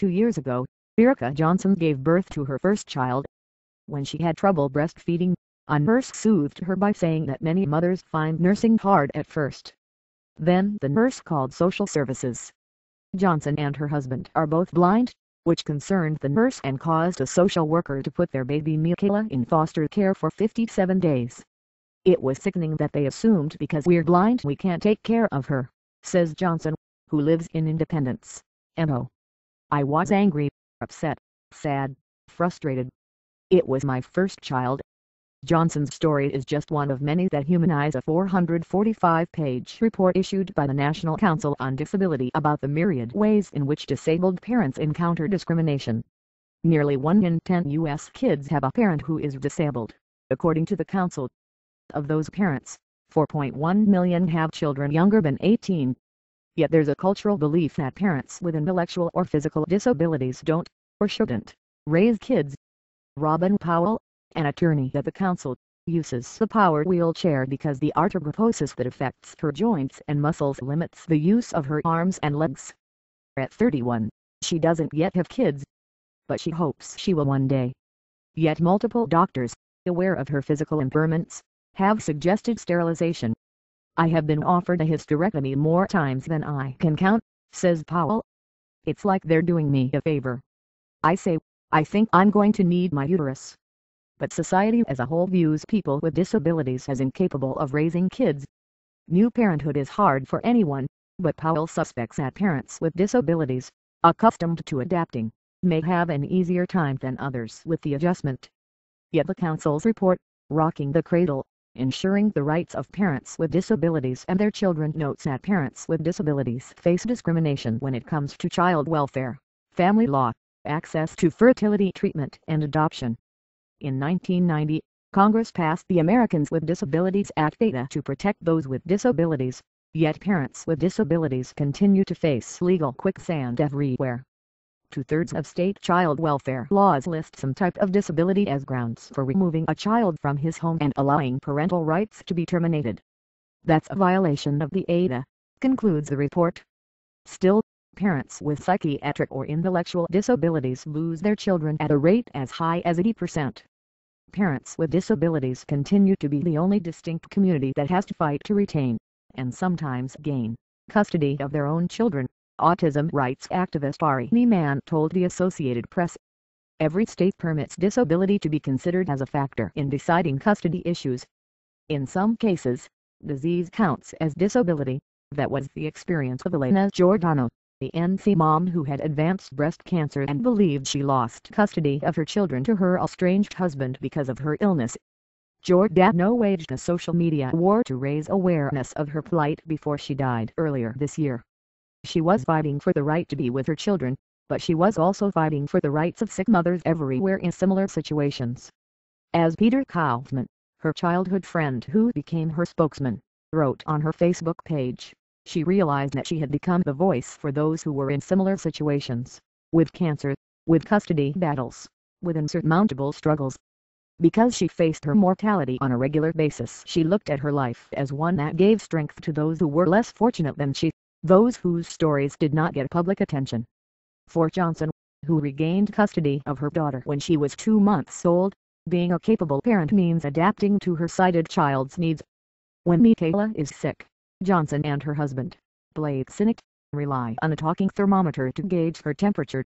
2 years ago, Erica Johnson gave birth to her first child. When she had trouble breastfeeding, a nurse soothed her by saying that many mothers find nursing hard at first. Then the nurse called social services. Johnson and her husband are both blind, which concerned the nurse and caused a social worker to put their baby Michaela in foster care for 57 days. "It was sickening that they assumed because we're blind we can't take care of her," says Johnson, who lives in Independence, MO. "I was angry, upset, sad, frustrated. It was my first child." Johnson's story is just one of many that humanize a 445-page report issued by the National Council on Disability about the myriad ways in which disabled parents encounter discrimination. Nearly 1 in 10 U.S. kids have a parent who is disabled, according to the Council. Of those parents, 4.1 million have children younger than 18. Yet there's a cultural belief that parents with intellectual or physical disabilities don't, or shouldn't, raise kids. Robin Powell, an attorney at the council, uses the power wheelchair because the arthrogryposis that affects her joints and muscles limits the use of her arms and legs. At 31, she doesn't yet have kids, but she hopes she will one day. Yet multiple doctors, aware of her physical impairments, have suggested sterilization. "I have been offered a hysterectomy more times than I can count," says Powell. "It's like they're doing me a favor. I say, I think I'm going to need my uterus." But society as a whole views people with disabilities as incapable of raising kids. New parenthood is hard for anyone, but Powell suspects that parents with disabilities, accustomed to adapting, may have an easier time than others with the adjustment. Yet the Council's report, Rocking the Cradle, Ensuring the Rights of Parents with Disabilities and Their Children, notes that parents with disabilities face discrimination when it comes to child welfare, family law, access to fertility treatment and adoption. In 1990, Congress passed the Americans with Disabilities Act (ADA) to protect those with disabilities, yet parents with disabilities continue to face legal quicksand everywhere. 2/3 of state child welfare laws list some type of disability as grounds for removing a child from his home and allowing parental rights to be terminated. That's a violation of the ADA, concludes the report. Still, parents with psychiatric or intellectual disabilities lose their children at a rate as high as 80%. Parents with disabilities continue to be the only distinct community that has to fight to retain, and sometimes gain, custody of their own children, autism rights activist Ari Neiman told the Associated Press. Every state permits disability to be considered as a factor in deciding custody issues. In some cases, disease counts as disability. That was the experience of Elena Giordano, the NC mom who had advanced breast cancer and believed she lost custody of her children to her estranged husband because of her illness. Giordano waged a social media war to raise awareness of her plight before she died earlier this year. She was fighting for the right to be with her children, but she was also fighting for the rights of sick mothers everywhere in similar situations. As Peter Kaufman, her childhood friend who became her spokesman, wrote on her Facebook page, she realized that she had become the voice for those who were in similar situations, with cancer, with custody battles, with insurmountable struggles. Because she faced her mortality on a regular basis, she looked at her life as one that gave strength to those who were less fortunate than she, those whose stories did not get public attention. For Johnson, who regained custody of her daughter when she was 2 months old, being a capable parent means adapting to her sighted child's needs. When Michaela is sick, Johnson and her husband, Blake Sinek, rely on a talking thermometer to gauge her temperature.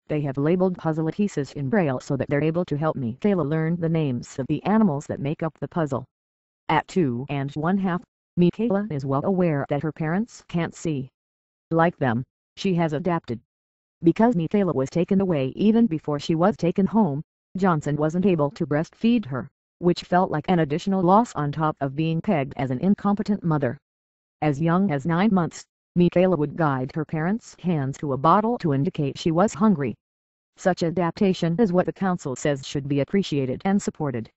They have labeled puzzle pieces in Braille so that they're able to help Michaela learn the names of the animals that make up the puzzle. At 2 1/2, Michaela is well aware that her parents can't see. Like them, she has adapted. Because Michaela was taken away even before she was taken home, Johnson wasn't able to breastfeed her, which felt like an additional loss on top of being pegged as an incompetent mother. As young as 9 months, Michaela would guide her parents' hands to a bottle to indicate she was hungry. Such adaptation is what the council says should be appreciated and supported.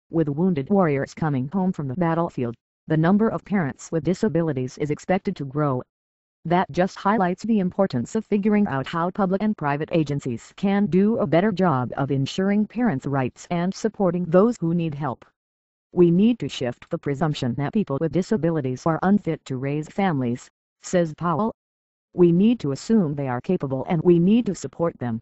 With wounded warriors coming home from the battlefield, the number of parents with disabilities is expected to grow. That just highlights the importance of figuring out how public and private agencies can do a better job of ensuring parents' rights and supporting those who need help. We need to shift the presumption that people with disabilities are unfit to raise families, says Powell. We need to assume they are capable and we need to support them.